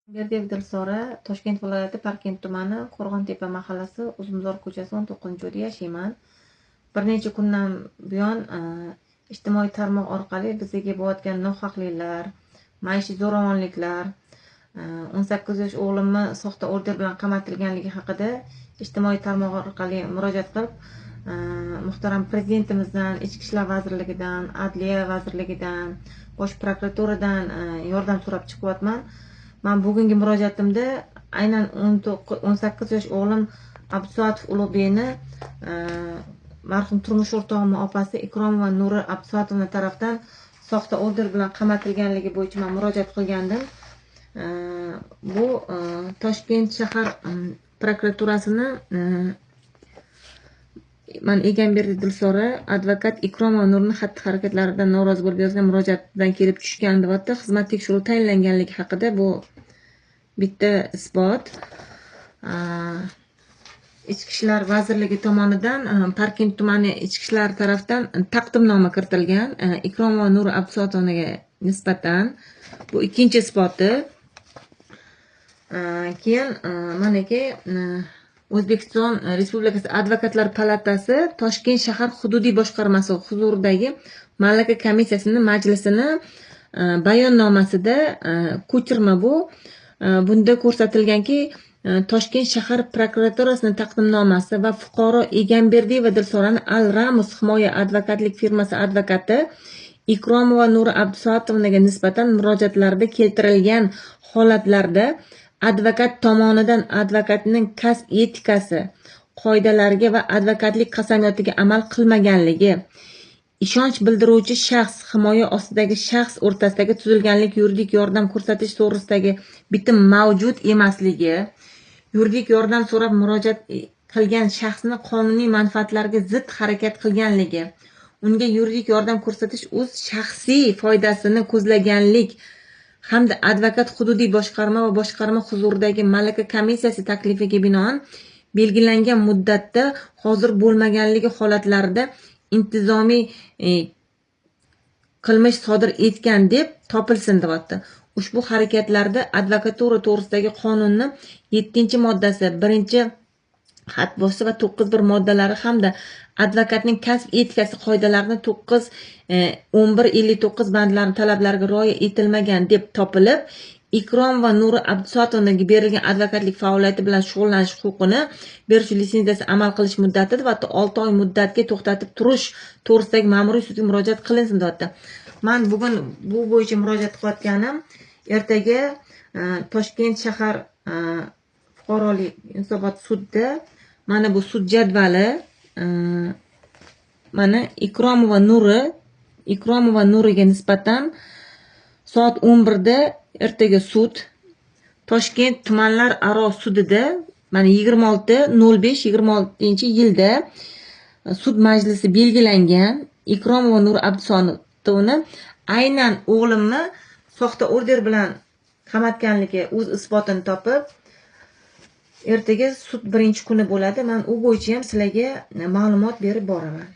Berdiyev Dilsora, Toshkent viloyati Parkent tumani Qo'rg'ontepa mahallasi Uzumzor ko'chasi 19-uyda yashayman. Bir necha kundan buyon ijtimoiy tarmoq orqali bizga bo'layotgan nohaqliklar, maishiy zo'ravonliklar, 18 yosh o'g'limni soxta order bilan qamatilganligi haqida ijtimoiy tarmoq orqali murojaat qilib, muhtaram prezidentimizdan, Ichki ishlar vazirligidan, Adliya vazirligidan, Bosh prokuraturadan yordam so'rab chiqyapman. Men bugungi murojaatimda aynan 18 yosh o'g'lim Abdusoatov Ulug'bekni marhum turmush o'rtog'imning opasi Ikromova Nuri Abdusoatovna tarafdan soxta order bilan qamatilganligi bo'yicha men murojaat qilgandim. Bu Toshkent shahar prokuraturasini men Egamberdiyev Dilsora advokat Ikromova Nurni xatti-harakatlaridan norozi bo'lib yozgan murojaatdan kelib tushgan deyapti. Xizmat tekshiruvi tayinlanganligi haqida bu bitta isbot. Ichki ishlar vazirligi tomonidan Parkent tumani ichki ishlar tarafdan taqdimnoma kiritilgan Ikromova Nuri Abdusoatovnaga nisbatan. Bu ikkinchi isboti. Keyin manaki O'zbekiston Respublikasi Advokatlar palatasi Toshkent shahar hududiy boshqarmasi huzuridagi malaka komissiyasining majlisini bayonnomasida ko'chirma bu. Bunda ko'rsatilganki, Toshkent shahar prokuraturasining taqdimnomasi va fuqaro Egamberdiyeva Dilsorani Al-Ramus himoya advokatlik firmasi advokati Ikromova Nuri Abdusoatovnaga nisbatan murojaatlarida keltirilgan holatlarda advokat tomonidan advokatning kasb etikasi qoidalariga va advokatlik qasamiyotiga amal qilmaganligi, ishonch bildiruvchi shaxs himoya ostidagi shaxs o'rtasidagi tuzilganlik yuridik yordam ko'rsatish to'g'risidagi bitim mavjud emasligi, yuridik yordam so'rab murojaat qilgan shaxsni qonuniy manfaatlariga zid harakat qilganligi, unga yuridik yordam ko'rsatish o'z shaxsiy foydasini ko'zlaganlik hamda advokat hududiy boshqarma va boshqarma huzuridagi malaka komissiyasi taklifiga binoan belgilangan muddatda hozir bo'lmaganligi holatlarida intizomiy qilmish sodir etgan deb topilsin deyapti. Ushbu harakatlarda advokatura to'g'risidagi qonunni 7-moddasi 1-xatboshi va 9.1 moddalari hamda advokatning kasb etikasi qoidalarini 9.11.59 bandlari talablariga rioya etilmagan deb topilib, Ikromova Nuri Abdusoatovnaga berilgan advokatlik faoliyati bilan shug'ullanish huquqini berish litsenziyasi amal qilish muddati va 6 oy muddatga to'xtatib turish to'g'risidagi ma'muriy sudga murojaat qilinsin deyapti. Men bugun bu bo'yicha murojaat qilayotganim, ertaga Toshkent shahar fuqarolik insobat sudida mana bu sud jadvali mana Ikromova Nuriga nisbatan soat 11da ertaga sud Toshkent tumanlar aro sudida mana 26.05.26-yilda sud majlisi belgilangan. Ikromova Nuri Abdusoatovni aynan o'g'limni soxta order bilan qamatganligi o'z isbotini topib, ertaga sud birinchi kuni bo'ladi. Men u bo'yicha ham sizlarga ma'lumot berib boraman.